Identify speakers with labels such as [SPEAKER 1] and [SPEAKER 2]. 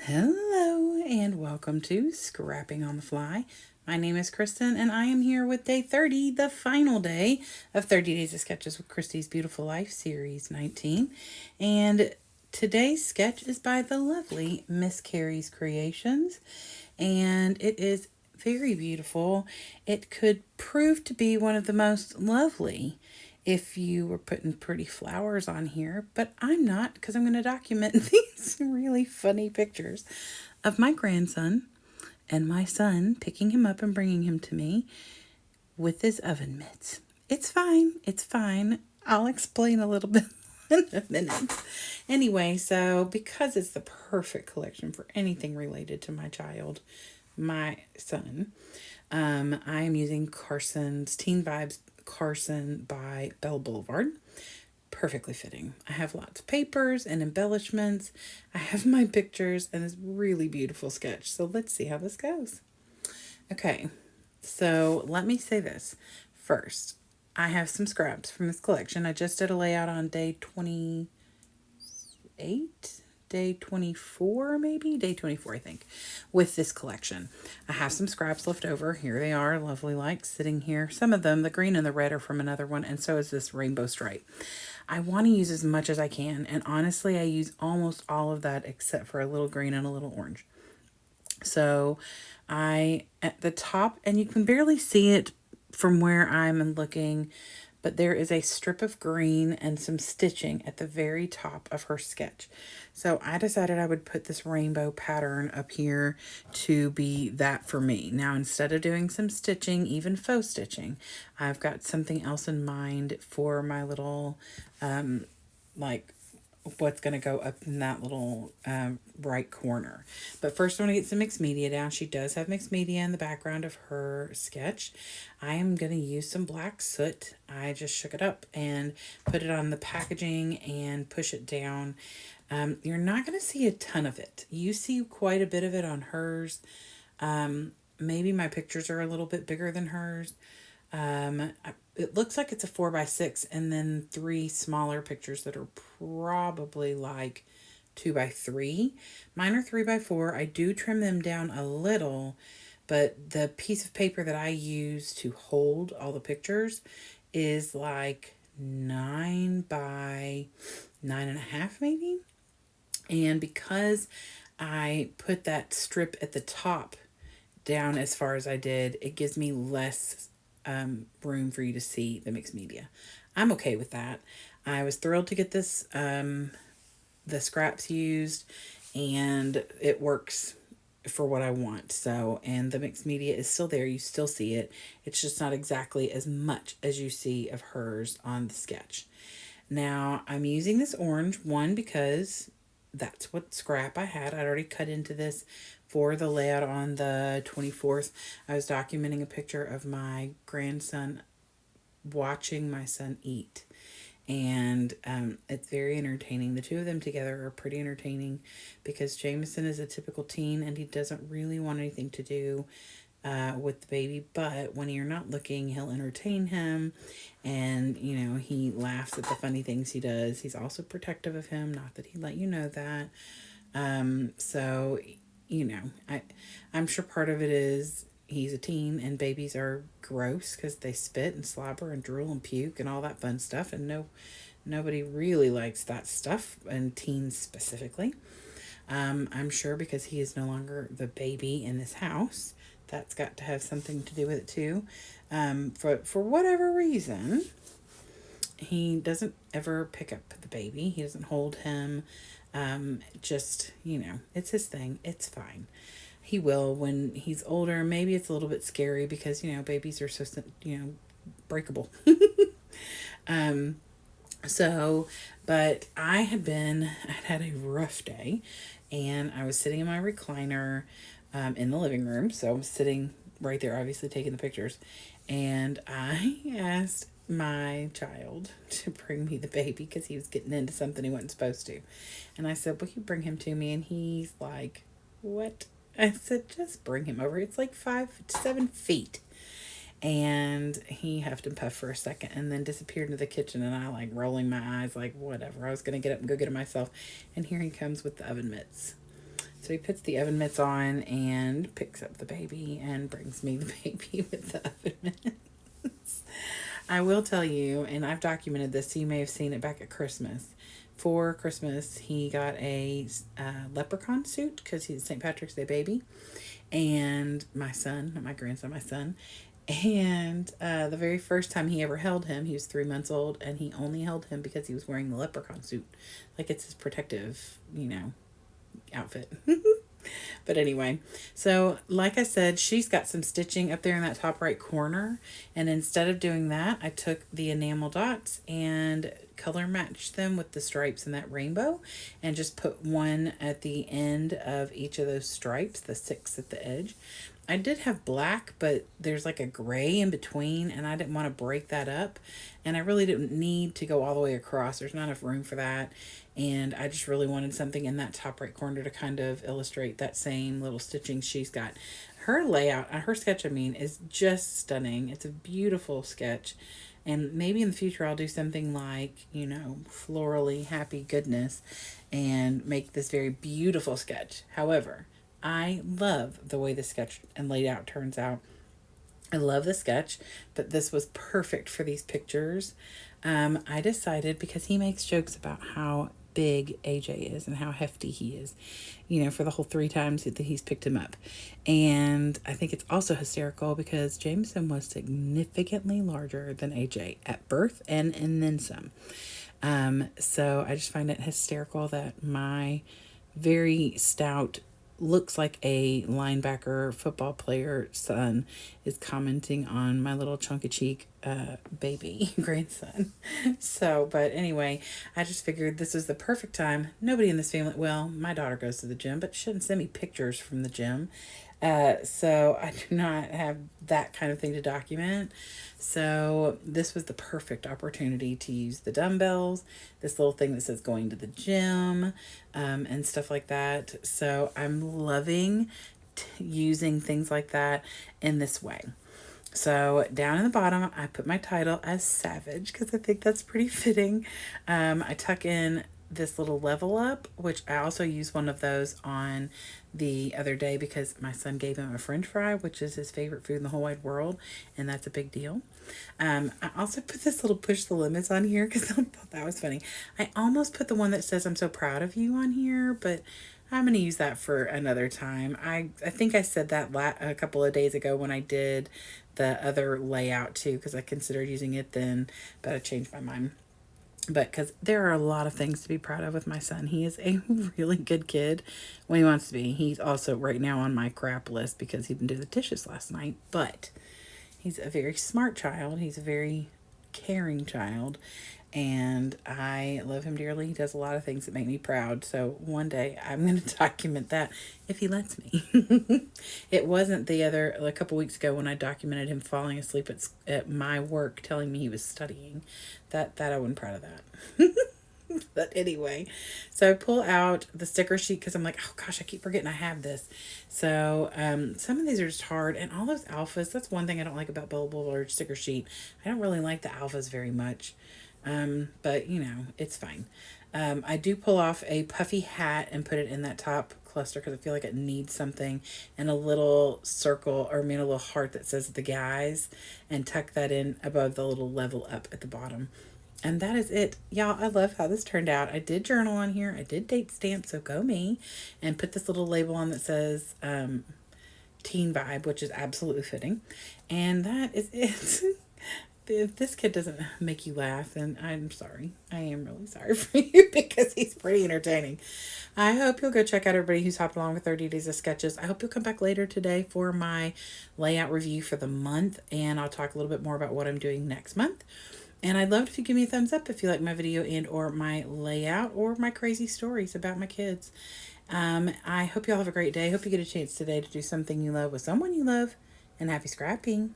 [SPEAKER 1] Hello and welcome to Scrapping on the Fly. My name is Kristen and I am here with day 30, the final day of 30 Days of Sketches with Christy's Beautiful Life Series 19. And today's sketch is by the lovely Miss Carrie's Creations and it is very beautiful. It could prove to be one of the most lovely if you were putting pretty flowers on here, but I'm not because I'm going to document these really funny pictures of my grandson and my son picking him up and bringing him to me with his oven mitts. It's fine. It's fine. I'll explain a little bit in a minute. Anyway, so because it's the perfect collection for anything related to my child, my son, I am using Carson's Teen Vibes Carson by Belle Boulevard. Perfectly fitting. I have lots of papers and embellishments. I have my pictures and this really beautiful sketch. So let's see how this goes. Okay, so let me say this first. I have some scraps from this collection. I just did a layout on day 28, day 24, maybe day 24, I think, with this collection. I have some scraps left over. Here they are, lovely like sitting here. Some of them, the green and the red, are from another one, and so is this rainbow stripe. I want to use as much as I can, and honestly, I use almost all of that except for a little green and a little orange. So at the top, and you can barely see it from where I'm looking, but there is a strip of green and some stitching at the very top of her sketch. So I decided I would put this rainbow pattern up here to be that for me. Now, instead of doing some stitching, even faux stitching, I've got something else in mind for my little, like what's going to go up in that little right corner. But first I want to get some mixed media down. She does have mixed media in the background of her sketch. I am going to use some black soot. I just shook it up and put it on the packaging and push it down. You're not going to see a ton of it. You see quite a bit of it on hers. Maybe my pictures are a little bit bigger than hers. It looks like it's a 4x6 and then three smaller pictures that are probably like 2x3. Mine are 3x4. I do trim them down a little, but the piece of paper that I use to hold all the pictures is like 9x9.5 maybe. And because I put that strip at the top down as far as I did, it gives me less room for you to see the mixed media. I'm okay with that. I was thrilled to get this, the scraps used, and it works for what I want. So, and the mixed media is still there. You still see it. It's just not exactly as much as you see of hers on the sketch. Now, I'm using this orange one because that's what scrap I had. I'd already cut into this for the layout on the 24th. I was documenting a picture of my grandson watching my son eat. And it's very entertaining. The two of them together are pretty entertaining because Jameson is a typical teen and he doesn't really want anything to do with the baby, but when you're not looking, he'll entertain him, and he laughs at the funny things he does. He's also protective of him, not that he'd let you know that. So I'm sure part of it is he's a teen and babies are gross because they spit and slobber and drool and puke and all that fun stuff, and nobody really likes that stuff, and teens specifically. I'm sure because he is no longer the baby in this house, that's got to have something to do with it too. For whatever reason, he doesn't ever pick up the baby. He doesn't hold him. Just, it's his thing. It's fine. He will when he's older. Maybe it's a little bit scary because, babies are so, breakable. So, but I had a rough day, and I was sitting in my recliner in the living room. So I'm sitting right there, obviously taking the pictures. And I asked my child to bring me the baby because he was getting into something he wasn't supposed to. And I said, will you bring him to me? And he's like, what? I said, just bring him over. It's like 5-7 feet. And he huffed and puffed for a second and then disappeared into the kitchen, and I like rolling my eyes like whatever. I was going to get up and go get it myself. And here he comes with the oven mitts. So he puts the oven mitts on and picks up the baby and brings me the baby with the oven mitts. I will tell you, and I've documented this, so you may have seen it back at Christmas. For Christmas, he got a leprechaun suit because he's St. Patrick's Day baby. And my son, not my grandson, my son. And the very first time he ever held him, he was 3 months old, and he only held him because he was wearing the leprechaun suit. Like it's his protective, outfit. But anyway, so like I said, she's got some stitching up there in that top right corner. And instead of doing that, I took the enamel dots and color matched them with the stripes in that rainbow and just put one at the end of each of those stripes, the 6 at the edge. I did have black, but there's like a gray in between, and I didn't want to break that up. And I really didn't need to go all the way across. There's not enough room for that. And I just really wanted something in that top right corner to kind of illustrate that same little stitching she's got. Her layout, her sketch, is just stunning. It's a beautiful sketch. And maybe in the future I'll do something like, florally happy goodness and make this very beautiful sketch. However, I love the way the sketch and layout turns out. I love the sketch, but this was perfect for these pictures. I decided, because he makes jokes about how big AJ is and how hefty he is, for the whole 3 times that he's picked him up. And I think it's also hysterical because Jameson was significantly larger than AJ at birth and then some. So I just find it hysterical that my very stout, looks like a linebacker football player son is commenting on my little chunk of cheek baby grandson. So, but anyway, I just figured this is the perfect time. Nobody in this family, well, my daughter goes to the gym, but she shouldn't send me pictures from the gym. So I do not have that kind of thing to document. So this was the perfect opportunity to use the dumbbells, this little thing that says going to the gym, and stuff like that. So I'm loving using things like that in this way. So down in the bottom, I put my title as Savage because I think that's pretty fitting. I tuck in this little level up, which I also used one of those on the other day because my son gave him a French fry, which is his favorite food in the whole wide world, and that's a big deal. I also put this little push the limits on here because I thought that was funny. I almost put the one that says I'm so proud of you on here, but I'm going to use that for another time. I think I said that a couple of days ago when I did the other layout too, because I considered using it then, but I changed my mind. But because there are a lot of things to be proud of with my son. He is a really good kid when he wants to be. He's also right now on my crap list because he didn't do the dishes last night. But he's a very smart child. He's a very caring child. And I love him dearly. He does a lot of things that make me proud. So one day I'm going to document that if he lets me. It wasn't a couple weeks ago when I documented him falling asleep at my work telling me he was studying. That I wasn't proud of that. But anyway, so I pull out the sticker sheet because I'm like, oh gosh, I keep forgetting I have this. So some of these are just hard. And all those alphas, that's one thing I don't like about Bella Boulevard sticker sheet. I don't really like the alphas very much. But it's fine. I do pull off a puffy hat and put it in that top cluster because I feel like it needs something, and a little circle, or a little heart that says the guys, and tuck that in above the little level up at the bottom. And that is it. Y'all, I love how this turned out. I did journal on here. I did date stamp, so go me, and put this little label on that says Teen Vibe, which is absolutely fitting. And that is it. If this kid doesn't make you laugh, then I'm sorry. I am really sorry for you because he's pretty entertaining. I hope you'll go check out everybody who's hopped along with 30 Days of Sketches. I hope you'll come back later today for my layout review for the month, and I'll talk a little bit more about what I'm doing next month. And I'd love it if you give me a thumbs up if you like my video and or my layout or my crazy stories about my kids. I hope you all have a great day. I hope you get a chance today to do something you love with someone you love, and happy scrapping.